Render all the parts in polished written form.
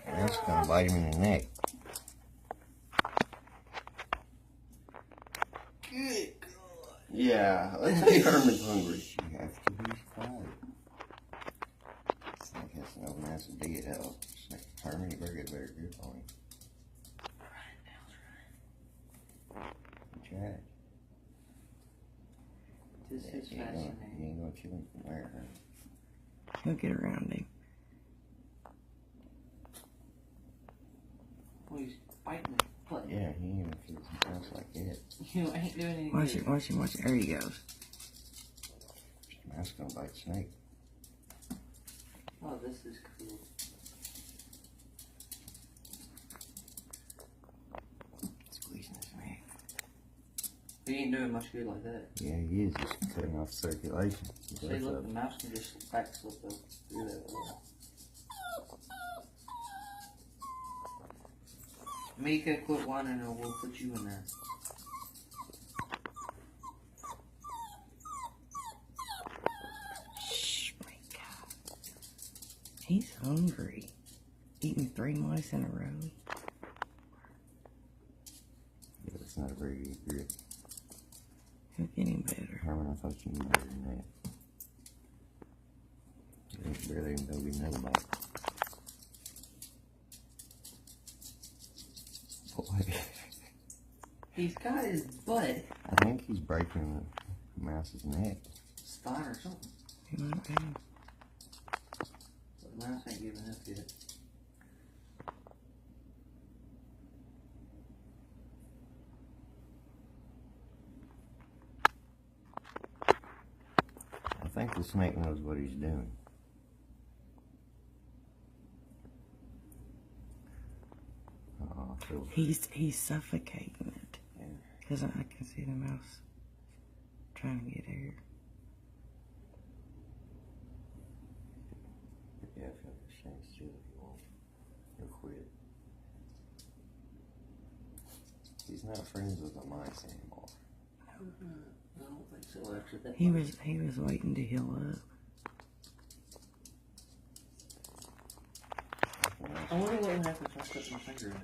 That's gonna bite him in the neck. Good God. Yeah, let's say Herman's hungry. You have to be quiet. Snake has to know when that's a dead hell. Herman, you better get a better grip on him. Try it. This is fascinating. You ain't gonna kill him from there, huh? He'll get around him. Well, he's biting the butt. Yeah, he ain't gonna kill something else like that. You ain't doing anything. Watch it, watch it, watch it. There he goes. That's gonna bite snake. Oh, this is cool. Squeezing his neck. He ain't doing much good like that. Yeah, he is just cutting off circulation. See, look, the mouse can just backslip through that wall. Mika, quit whining or we'll put you in there. Shh, my God. He's hungry. Eating 3 mice in a row. Yeah, it's not a very good grip. He'll get him better. Herman, I thought you knew better than that. You barely even know we know about it. Boy. He's got his butt. I think he's breaking the mouse's neck. Spine or something. He might be. But the mouse ain't giving up yet. I think the snake knows what he's doing. He's suffocating it. Yeah. Because I can see the mouse trying to get air. Yeah, I feel like it's trying to steal if you want. He'll quit. He's not friends with the mice anymore. I don't think so, actually. That He was waiting to heal up. I wonder what would happen if I stuck my finger in there.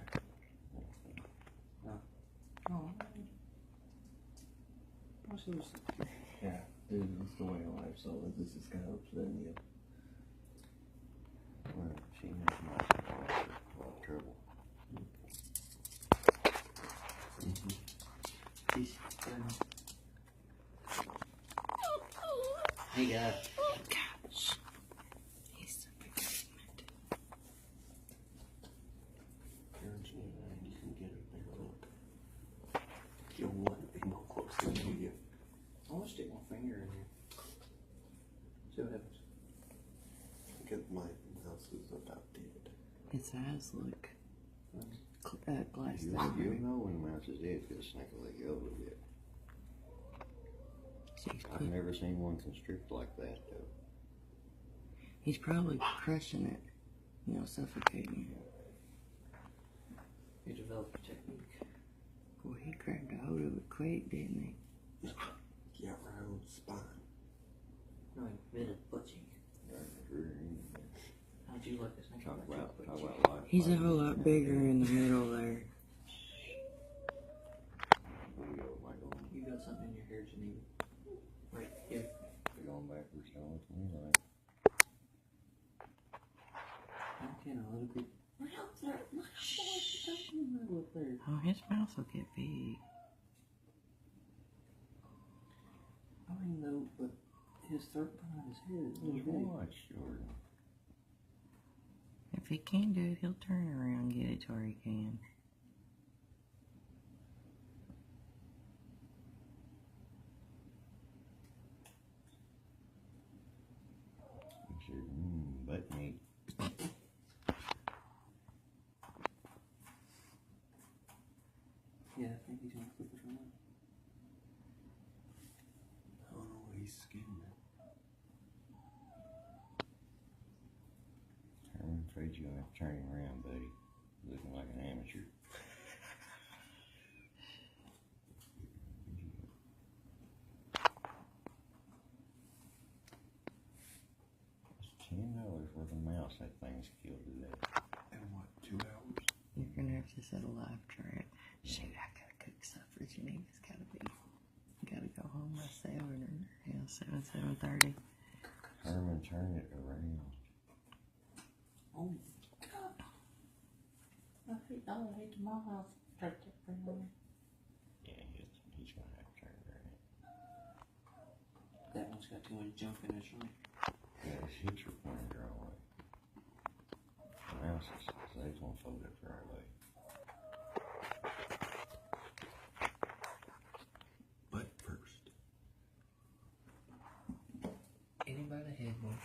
Oh. Yeah, dude, it's the way of life, so this is kind of upsetting you. Well, she knows mice are a lot of trouble. She's Hey, God. Gosh. He's suffocating it. You can get a bigger look. You'll want to be more closely to you. I want to stick my finger in here. See what happens. Because my mouse is about dead. His eyes look glassed You over. know when the mouse is dead because the snake will let go a little bit. I've never seen one constrict like that, though. He's probably crushing it, you know, suffocating it. You developed a technique. Well, he grabbed a hold of it quick, didn't he? Yeah, right on the spine. No, he invented butt cheek. How'd you like this next Talk one? about life. He's a whole lot bigger in the middle there. You got something in your hair, Geneva. Right here. We're going backwards, don't we? Like, Okay, now let it be. Look out there. Look how far it's touching the middle up there. Oh, his mouth will get big. I don't know, but his throat behind his head is really big. watch, Jordan. If he can do it, he'll turn around and get it to where he can. Butt meat. Yeah, I think he's gonna flip it from that. Oh, he's skinning it. I'm afraid you're going to have to turn him around, buddy. Looking like an amateur. It's $10 worth of mouse mouse, that thing's killed today. In what, 2 hours? You're gonna have to set a live trap. Shoot, I gotta cook stuff for Geneva. It's gotta be. Gotta go home by 7 or 7:30. Herman, turn it around. Oh God! I hate my house. Take that thing away. Yeah, he's gonna have to turn it around. That one's got too much junk in it, right? Yeah, his hips are pointing the wrong way. The mouse is, they won't fold it the right way. Butt first. Anybody had one?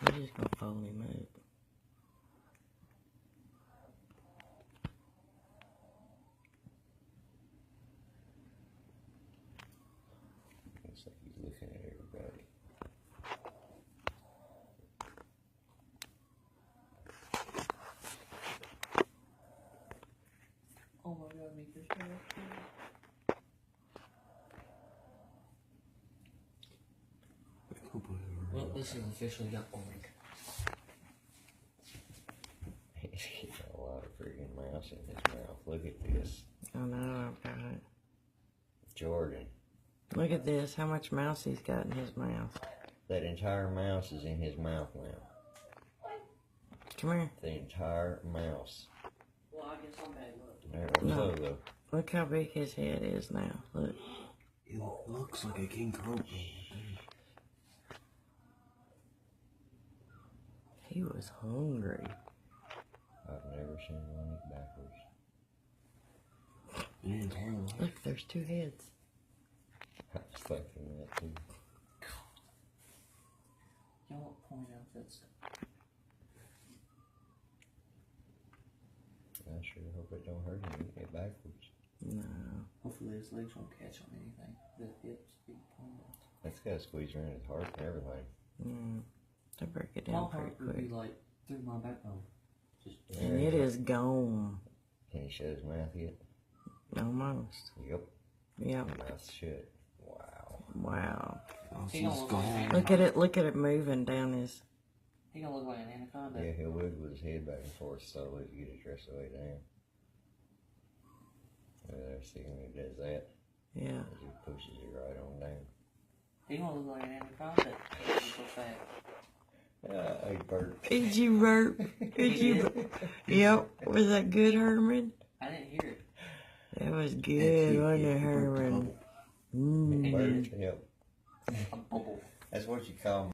We're just gonna fold him up. Looks like he's looking at everybody. Oh my God, make this one up too. Well, this has officially got boring. He's getting a lot of freaking mouse in his mouth. Look at this. I know, I've got it. Jordan. Look at this, how much mouse he's got in his mouth. That entire mouse is in his mouth now. Come here. The entire mouse. Well, I guess I'm bad luck. There, No. so though. Look how big his head is now. Look. It looks like a king cobra. He was hungry. I've never seen one eat backwards. The entire life. Look, there's 2 heads. I was thinking that too. Y'all point out that stuff. I sure hope it don't hurt him eating it backwards. No. Hopefully his legs won't catch on anything. The hips, big point. That's gotta squeeze around his heart and everything. To break it My down heart pretty would be quick. like through my backbone. Just And it is gone. Can he shut his mouth yet? Almost. Yep. Yep. Mouth's shut. Wow. Wow. Oh, He don't she's look like gone. that. Look at it moving down his. he gonna look like an anaconda. Yeah, he'll wiggle his head back and forth slowly to get his rest of the way down. There, see when he does that, Yeah. as he pushes it right on down. He gonna look like an anaconda. He's so fat. Hey, Bert. Did you burp? Did you? Yep. Was that good, Herman? I didn't hear it. That was good, wasn't it, Herman? Bert, yep. A bubble. That's what you call